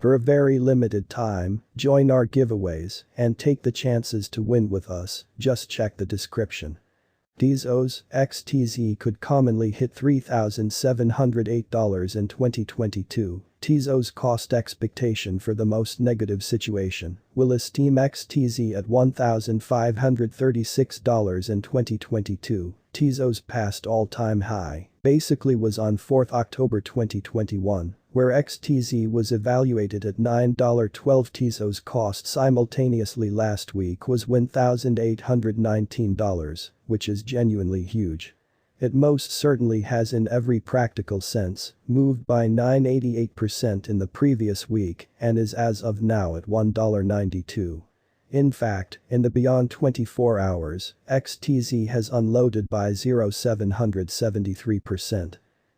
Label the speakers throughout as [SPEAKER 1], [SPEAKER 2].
[SPEAKER 1] For a very limited time, join our giveaways and take the chances to win with us, just check the description. Tezos XTZ could commonly hit $3,708 in 2022. Tezos cost expectation for the most negative situation will esteem XTZ at $1,536 in 2022. Tezos past all-time high basically was on 4th October 2021, where XTZ was evaluated at $9.12. Tezos cost simultaneously last week was $1,819, which is genuinely huge. It most certainly has in every practical sense moved by 988% in the previous week and is as of now at $1.92. In fact, in the beyond 24 hours, XTZ has unloaded by 773%.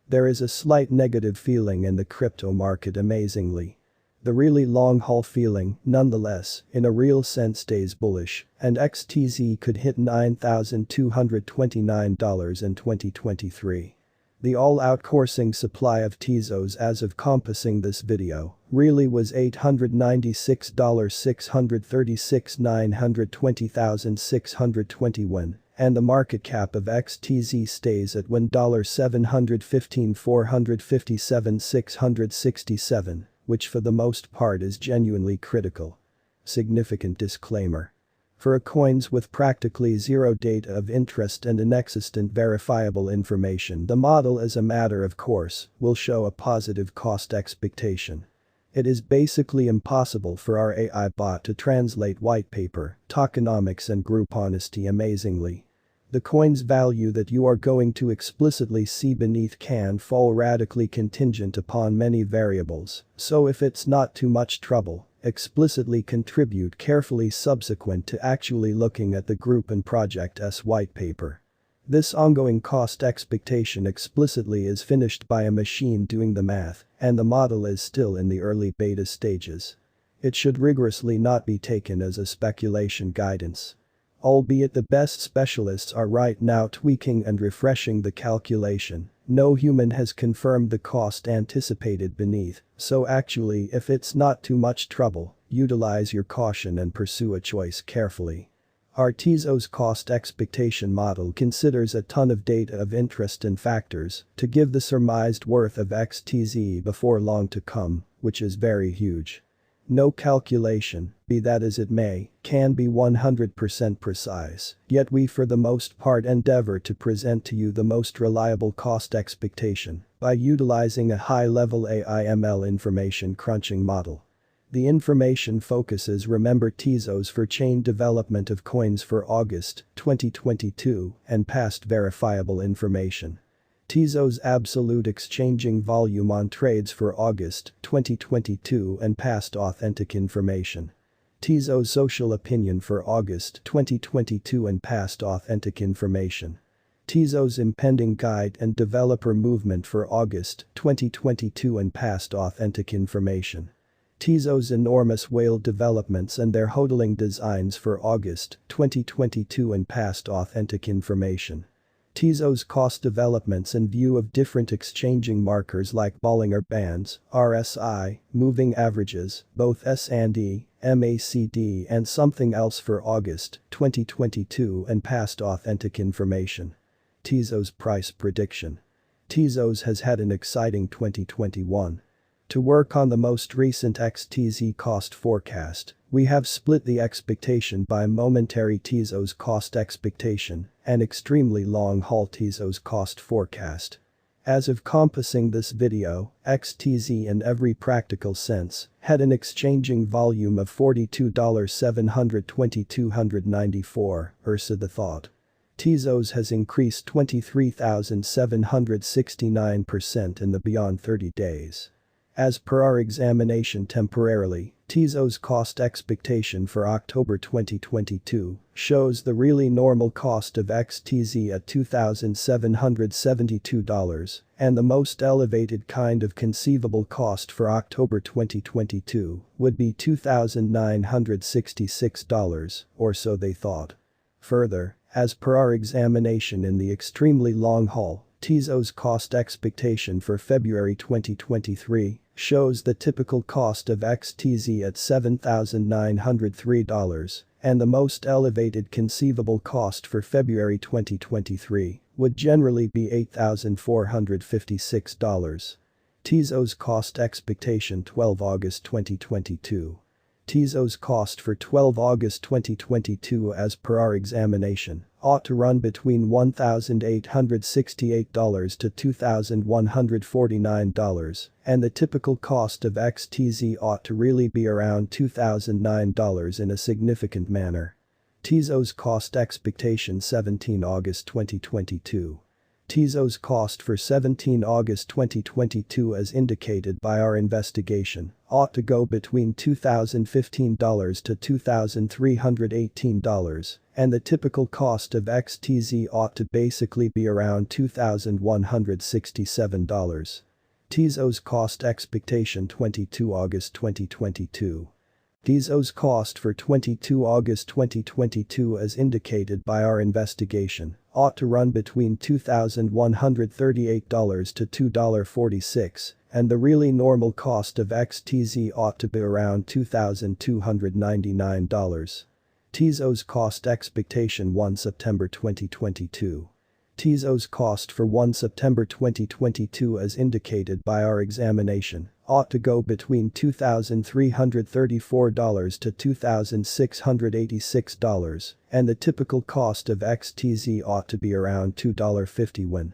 [SPEAKER 1] There is a slight negative feeling in the crypto market amazingly. The really long haul feeling, nonetheless, in a real sense stays bullish, and XTZ could hit $9,229 in 2023. The all-out coursing supply of Tezos as of compassing this video really was $896,636,920,621, and the market cap of XTZ stays at $1,715,457,667, which for the most part is genuinely critical. Significant disclaimer. For coins with practically zero data of interest and inexistent verifiable information, the model as a matter of course will show a positive cost expectation. It is basically impossible for our AI bot to translate white paper, tokenomics and group honesty amazingly. The coin's value that you are going to explicitly see beneath can fall radically contingent upon many variables, so if it's not too much trouble, explicitly contribute carefully subsequent to actually looking at the group and project's white paper. This ongoing cost expectation explicitly is finished by a machine doing the math, and the model is still in the early beta stages. It should rigorously not be taken as a speculation guidance. Albeit the best specialists are right now tweaking and refreshing the calculation, no human has confirmed the cost anticipated beneath, so actually if it's not too much trouble, utilize your caution and pursue a choice carefully. Our Tezos cost expectation model considers a ton of data of interest and factors to give the surmised worth of XTZ before long to come, which is very huge. No calculation, be that as it may, can be 100% precise, yet we for the most part endeavor to present to you the most reliable cost expectation by utilizing a high-level AI/ML information crunching model. The information focuses remember Tezos for chain development of coins for August 2022 and past verifiable information. Tezos absolute exchanging volume on trades for August 2022 and past authentic information. Tezos social opinion for August 2022 and past authentic information. Tezos impending guide and developer movement for August 2022 and past authentic information. Tezos enormous whale developments and their hodling designs for August 2022 and past authentic information. Tezos cost developments in view of different exchanging markers like Bollinger Bands, RSI, moving averages, both S&E, MACD and something else for August 2022 and past authentic information. Tezos price prediction. Tezos has had an exciting 2021. To work on the most recent XTZ cost forecast, we have split the expectation by momentary Tezos cost expectation and extremely long-haul Tezos cost forecast. As of compassing this video, XTZ in every practical sense had an exchanging volume of $42,722,294, Ursa the thought. Tezos has increased 23,769% in the beyond 30 days. As per our examination temporarily, Tezos cost expectation for October 2022 shows the really normal cost of XTZ at $2,772 and the most elevated kind of conceivable cost for October 2022 would be $2,966, or so they thought. Further, as per our examination in the extremely long haul, Tezos cost expectation for February 2023 shows the typical cost of XTZ at $7,903, and the most elevated conceivable cost for February 2023 would generally be $8,456. Tezos cost expectation 12 August 2022. Tezos cost for 12 August 2022 as per our examination ought to run between $1,868 to $2,149, and the typical cost of XTZ ought to really be around $2,009 in a significant manner. Tezos cost expectation 17 August 2022. Tezos cost for 17 August 2022 as indicated by our investigation ought to go between $2,015 to $2,318, and the typical cost of XTZ ought to basically be around $2,167. Tezos cost expectation 22 August 2022. Tezos cost for 22 August 2022 as indicated by our investigation ought to run between $2,138 to $2.46, and the really normal cost of XTZ ought to be around $2,299. Tezos cost expectation 1 September 2022. Tezos cost for 1 September 2022 as indicated by our examination ought to go between $2,334 to $2,686, and the typical cost of XTZ ought to be around $2.51.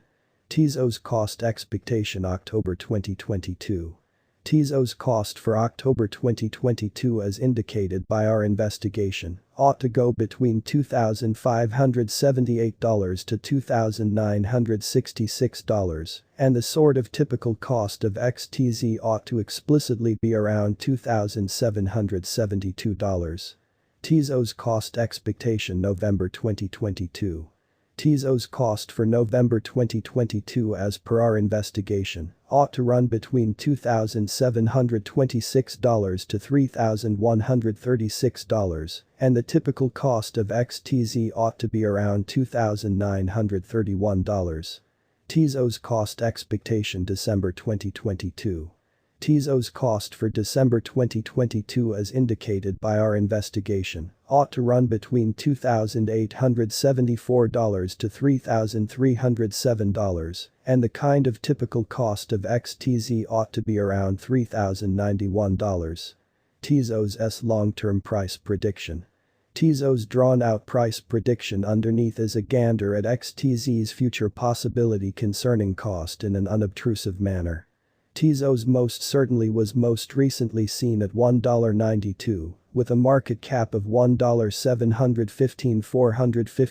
[SPEAKER 1] Tezos cost expectation October 2022. Tezos cost for October 2022 as indicated by our investigation ought to go between $2,578 to $2,966, and the sort of typical cost of XTZ ought to explicitly be around $2,772. Tezos cost expectation November 2022. Tezos cost for November 2022 as per our investigation ought to run between $2,726 to $3,136, and the typical cost of XTZ ought to be around $2,931. Tezos cost expectation December 2022. Tezos cost for December 2022 as indicated by our investigation ought to run between $2,874 to $3,307, and the kind of typical cost of XTZ ought to be around $3,091. Tezos' long-term price prediction. Tezos' drawn-out price prediction underneath is a gander at XTZ's future possibility concerning cost in an unobtrusive manner. Tezos most certainly was most recently seen at $1.92, with a market cap of $1,715,450.